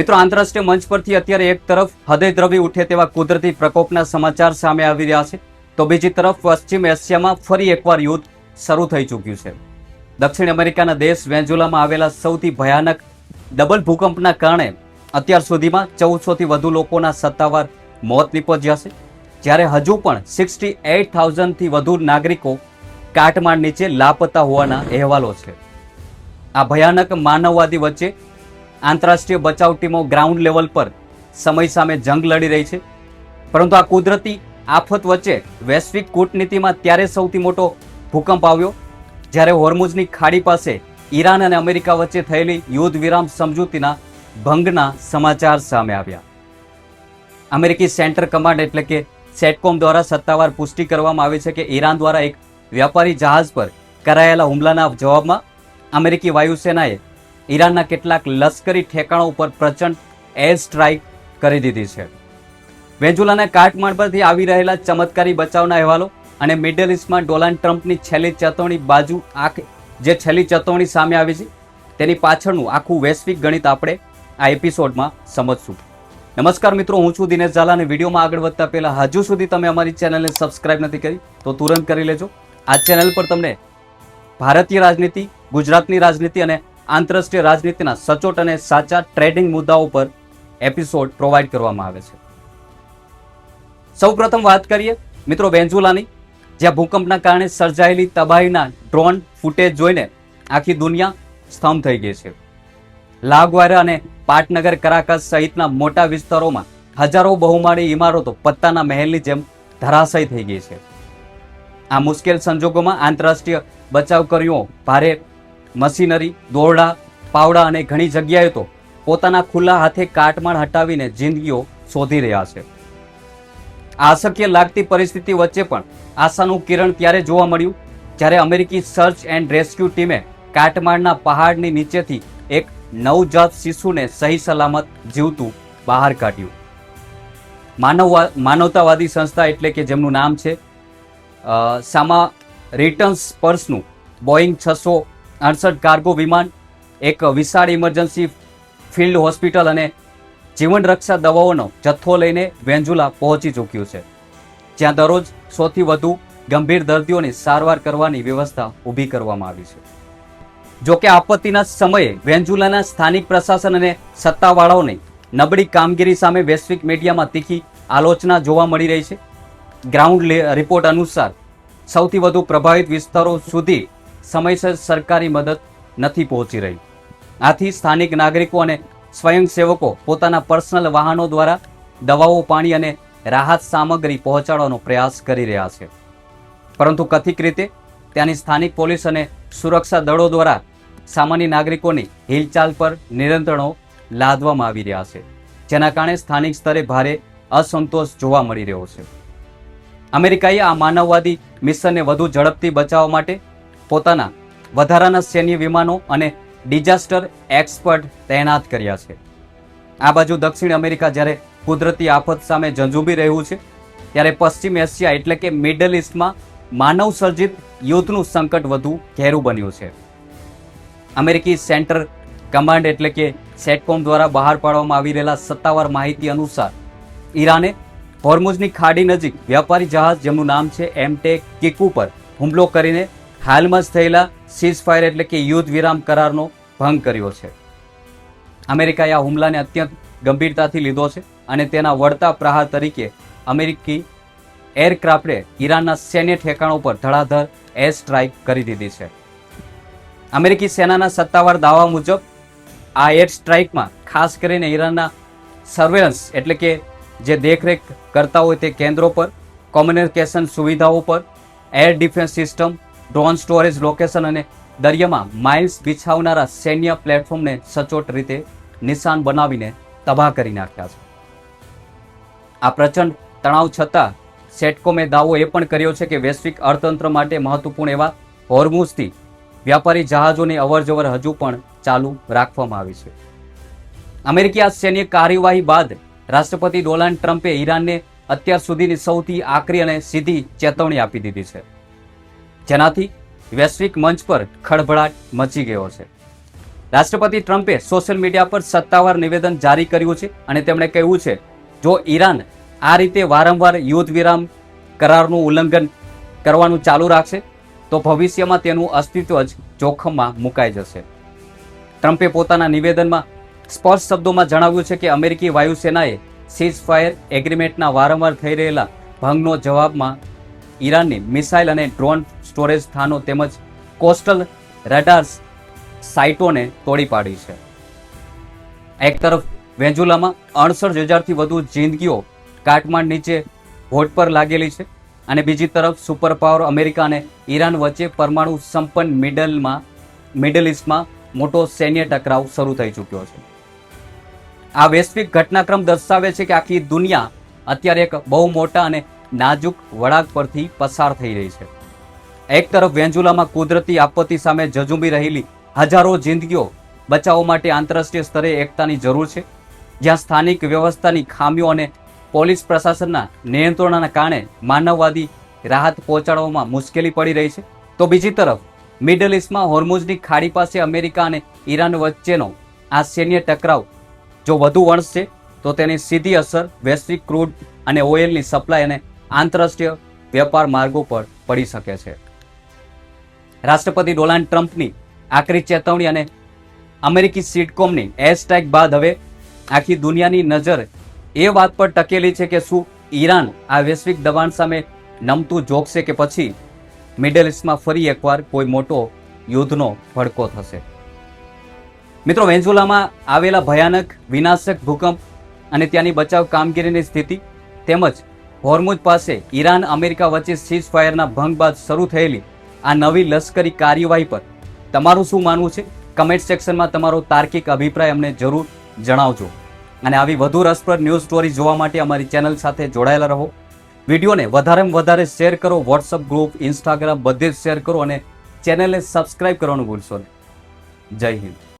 મિત્રો, આંતરરાષ્ટ્રીય મંચ પરથી અત્યારે એક તરફ હૃદય દ્રવી ઉઠે તેવા કુદરતી પ્રકોપના સમાચાર સામે આવી રહ્યા છે, તો બીજી તરફ પશ્ચિમ એશિયામાં ફરી એકવાર યુદ્ધ શરૂ થઈ ચૂક્યું છે. દક્ષિણ અમેરિકાના દેશ વેન્ઝુલામાં આવેલા સૌથી ભયાનક ડબલ ભૂકંપના કારણે અત્યાર સુધીમાં 1400થી વધુ લોકોના સત્તાવાર મોત નીપજ્યા છે, જ્યારે હજુ પણ 68,000થી વધુ નાગરિકો કાટમાળ નીચે લાપતા હોવાના અહેવાલો છે. આ ભયાનક માનવવાદી વચ્ચે આંતરરાષ્ટ્રીય બચાવ ટીમો ગ્રાઉન્ડ લેવલ પર સમય સામે જંગ લડી રહી છે, પરંતુ આ કુદરતી આફત વચ્ચે વૈશ્વિક કૂટનીતિમાં ત્યારે સૌથી મોટો ભૂકંપ આવ્યો જ્યારે હોર્મુઝની ખાડી પાસે ઈરાન અને અમેરિકા વચ્ચે થયેલી યુદ્ધ વિરામ સમજૂતીના ભંગના સમાચાર સામે આવ્યા. અમેરિકી સેન્ટર કમાન્ડ એટલે કે સેટકોમ દ્વારા સત્તાવાર પુષ્ટિ કરવામાં આવી છે કે ઈરાન દ્વારા એક વ્યાપારી જહાજ પર કરાયેલા હુમલાના જવાબમાં અમેરિકી વાયુસેનાએ ઈરાનના કેટલાક લશ્કરી ઠેકાણો ઉપર પ્રચંડ એર સ્ટ્રાઇક કરી દીધી છે. વેન્ઝુલાના કાટમાળ પરથી આવી રહેલા ચમત્કારી બચાવના અહેવાલો અને મિડલ ઇસ્ટમાં ડોનાલ્ડ ટ્રમ્પની છેલ્લી ચેતવણી સામે આવી છે, તેની પાછળનું આખું વૈશ્વિક ગણિત આપણે આ એપિસોડમાં સમજશું. નમસ્કાર મિત્રો, હું છું દિનેશ ઝાલા અને વિડીયોમાં આગળ વધતા પહેલા હજુ સુધી તમે અમારી ચેનલને સબસ્ક્રાઇબ નથી કરી તો તુરંત કરી લેજો. આ ચેનલ પર તમને ભારતીય રાજનીતિ, ગુજરાતની રાજનીતિ અને આંતરરાષ્ટ્રીય રાજનીતિના સચોટ અને સાચા ટ્રેડિંગ મુદ્દાઓ પર એપિસોડ પ્રોવાઈડ કરવામાં આવે છે. સૌપ્રથમ વાત કરીએ મિત્રો વેન્ઝુલાની, જ્યાં ભૂકંપના કારણે સર્જાયેલી તબાહીના ડ્રોન ફૂટેજ જોઈને આખી દુનિયા સ્તંભ થઈ ગઈ છે. લાગવાયરા અને પાટનગર કરાકસ સહિતના મોટા વિસ્તારોમાં હજારો બહુમાળી ઇમારતો પત્તાના મહેલની જેમ ધરાશયી થઈ ગઈ છે. આ મુશ્કેલ સંજોગોમાં આંતરરાષ્ટ્રીય બચાવકર્મીઓ ભારે મશીનરી, દોરડા, પાવડા અને ઘણી જગ્યાએ તો પોતાના ખુલ્લા હાથે કાટમાળ હટાવીને જિંદગીઓ શોધી રહ્યા છે. આ અશક્ય લાગતી પરિસ્થિતિ વચ્ચે પણ આશાનું કિરણ ત્યારે જોવા મળ્યું જ્યારે અમેરિકી સર્ચ એન્ડ રેસ્ક્યુ ટીમે કાટમાળના પહાડની નીચેથી એક નવજાત શિશુને સહી સલામત જીવતું બહાર કાઢ્યું. માનવતાવાદી સંસ્થા એટલે કે જેમનું નામ છે સામારિટન્સ પર્સનું બોઈંગ 668 કાર્ગો વિમાન એક વિશાળ ઇમરજન્સી ફિલ્ડ હોસ્પિટલ અને જીવન રક્ષા દવાઓનો જથ્થો લઈને વેન્ઝુલા પહોંચી ચૂક્યું છે, જ્યાં દરરોજ 100થી વધુ ગંભીર દર્દીઓની સારવાર કરવાની વ્યવસ્થા ઊભી કરવામાં આવી છે. જોકે આપત્તિના સમયે વેન્ઝુલાના સ્થાનિક પ્રશાસન અને સત્તાવાળાઓની નબળી કામગીરી સામે વૈશ્વિક મીડિયામાં તીખી આલોચના જોવા મળી રહી છે. ગ્રાઉન્ડ રિપોર્ટ અનુસાર સૌથી વધુ પ્રભાવિત વિસ્તારો સુધી સમયસર સરકારી મદદ નથી પહોંચી રહી. આથી સ્થાનિક નાગરિકો અને સ્વયંસેવકો પોતાના પર્સનલ વાહનો દ્વારા દવાઓ, પાણી અને રાહત સામગ્રી પહોંચાડવાનો પ્રયાસ કરી રહ્યા છે, પરંતુ કથિત રીતે ત્યાંની સ્થાનિક પોલીસ અને સુરક્ષા દળો દ્વારા સામાન્ય નાગરિકોની હિલચાલ પર નિયંત્રણો લાદવામાં આવી રહ્યા છે, જેના કારણે સ્થાનિક સ્તરે ભારે અસંતોષ જોવા મળી રહ્યો છે. અમેરિકાએ આ માનવવાદી મિશનને વધુ ઝડપથી બચાવવા માટે પોતાના વધારાના સૈન્ય વિમાનો અને ડિઝાસ્ટર એક્સપર્ટ તૈનાત કર્યા છે. આ બાજુ દક્ષિણ અમેરિકા જ્યારે કુદરતી આફત સામે ઝંઝુમી રહ્યું છે, ત્યારે પશ્ચિમ એશિયા એટલે કે મિડલ ઇસ્ટમાં માનવ સર્જિત યુદ્ધનું સંકટ વધુ ઘેરું બન્યું છે. અમેરિકી સેન્ટર કમાન્ડ એટલે કે સેટકોમ દ્વારા બહાર પાડવામાં આવી રહેલા સત્તાવાર માહિતી અનુસાર ઈરાને હોર્મુઝની ખાડી નજીક વ્યાપારી જહાજ જેમનું નામ છે એમટેક કિકુ પર હુમલો કરીને હાલમાં જ થયેલા સીઝફાયર એટલે કે યુદ્ધ વિરામ કરારનો ભંગ કર્યો છે. અમેરિકાએ આ હુમલાને અત્યંત ગંભીરતાથી લીધો છે અને તેના વળતા પ્રહાર તરીકે અમેરિકી એરક્રાફ્ટે ઈરાનના સૈન્ય ઠેકાણો પર ધડાધડ એર સ્ટ્રાઇક કરી દીધી છે. અમેરિકી સેનાના સત્તાવાર દાવા મુજબ આ એર સ્ટ્રાઇકમાં ખાસ કરીને ઈરાનના સર્વેલન્સ એટલે કે જે દેખરેખ કરતા હોય તે કેન્દ્રો પર, કોમ્યુનિકેશન સુવિધાઓ પર, air defence system, drone storage location અને દરિયામાં માઇલ્સ બિછાવનારા સૈન્ય પ્લેટફોર્મને સચોટ રીતે નિશાન બનાવીને તબાહ કરી નાખ્યા છે. આ પ્રચંડ તણાવ છતાં સેટકોમે દાવો એ પણ કર્યો છે કે વૈશ્વિક અર્થતંત્ર માટે મહત્વપૂર્ણ એવા હોર્મુઝથી વ્યાપારી જહાજોની અવરજવર હજુ પણ ચાલુ રાખવામાં આવી છે. અમેરિકી આ સૈન્ય કાર્યવાહી બાદ રાષ્ટ્રપતિ ડોનાલ્ડ ટ્રમ્પે ઈરાનને અત્યાર સુધીની સૌથી આકરી અને સીધી ચેતવણી આપી દીધી છે, જેનાથી વૈશ્વિક મંચ પર ખળભળાટ મચી ગયો છે. રાષ્ટ્રપતિ ટ્રમ્પે સોશિયલ મીડિયા પર સત્તાવાર નિવેદન જારી કર્યું છે અને તેમણે કહ્યું છે, જો ઈરાન આ રીતે વારંવાર યુદ્ધ વિરામ કરારનું ઉલ્લંઘન કરવાનું ચાલુ રાખશે તો ભવિષ્યમાં તેનું અસ્તિત્વ જ જોખમમાં મુકાઈ જશે. ટ્રમ્પે પોતાના નિવેદનમાં સ્પષ્ટ શબ્દોમાં જણાવ્યું છે કે અમેરિકી વાયુસેનાએ સીઝ ફાયર એગ્રીમેન્ટના વારંવાર થઈ રહેલા ભંગનો જવાબમાં ઈરાનની મિસાઇલ અને ડ્રોન સ્ટોરેજ સ્થાનો તેમજ કોસ્ટલ રડાર્સ સાઇટોને તોડી પાડી છે. એક તરફ વેન્ઝુલામાં 68,000થી વધુ જિંદગીઓ કાટમાળ નીચે ભોટ પર લાગેલી છે અને બીજી તરફ સુપર પાવર અમેરિકા અને ઈરાન વચ્ચે પરમાણુ સંપન્ન મિડલ ઇસ્ટમાં મોટો સૈન્ય ટકરાવ શરૂ થઈ ચૂક્યો છે. આ વૈશ્વિક ઘટનાક્રમ દર્શાવે છે કે આખી દુનિયા અત્યારે એક બહુ મોટા અને નાજુક વળાંક પરથી પસાર થઈ રહી છે. એક તરફ વેન્ઝુલામાં કુદરતી આપત્તિ સામે ઝઝૂમી રહેલી હજારો જિંદગીઓ બચાવવા માટે આંતરરાષ્ટ્રીય સ્તરે એકતાની જરૂર છે, જ્યાં સ્થાનિક વ્યવસ્થાની ખામીઓ અને પોલીસ પ્રશાસનના નિયંત્રણોના કારણે માનવવાદી રાહત પહોંચાડવામાં મુશ્કેલી પડી રહી છે. તો બીજી તરફ મિડલ ઇસ્ટમાં હોર્મુઝની ખાડી પાસે અમેરિકા અને ઈરાન વચ્ચેનો આ સૈન્ય ટકરાવ જો વધુ વણસશે તો તેની સીધી અસર વૈશ્વિક ક્રૂડ અને ઓઇલની સપ્લાય અને આંતરરાષ્ટ્રીય વેપાર માર્ગો પર પડી શકે છે. રાષ્ટ્રપતિ ડોનાલ્ડ ટ્રમ્પની આકરી ચેતવણી અને અમેરિકી સિટકોમની એર સ્ટ્રાઇક બાદ હવે આખી દુનિયાની નજર એ વાત પર ટકેલી છે કે શું ઈરાન આ વૈશ્વિક દબાણ સામે નમતું જોગશે કે પછી મિડલ ઇસ્ટમાં ફરી એકવાર કોઈ મોટો યુદ્ધનો ભડકો થશે. મિત્રો, વેન્ઝુલામાં આવેલા ભયાનક વિનાશક ભૂકંપ અને ત્યાંની બચાવ કામગીરીની સ્થિતિ તેમજ હોર્મુઝ પાસે ઈરાન અમેરિકા વચ્ચે સીઝ ફાયરના ભંગ બાદ શરૂ થયેલી આ નવી લશ્કરી કાર્યવાહી પર તમારું શું માનવું છે? કમેન્ટ સેક્શનમાં તમારો તાર્કિક અભિપ્રાય અમને જરૂર જણાવજો. અને આવી વધુ રસપ્રદ ન્યૂઝ સ્ટોરી જોવા માટે અમારી ચેનલ સાથે જોડાયેલા રહો. વિડીયોને વધારેમાં વધારે શેર કરો, વોટ્સઅપ ગ્રુપ, ઇન્સ્ટાગ્રામ બધે જ શેર કરો અને ચેનલને સબસ્ક્રાઇબ કરવાનું ભૂલશો નહીં. જય હિન્દ.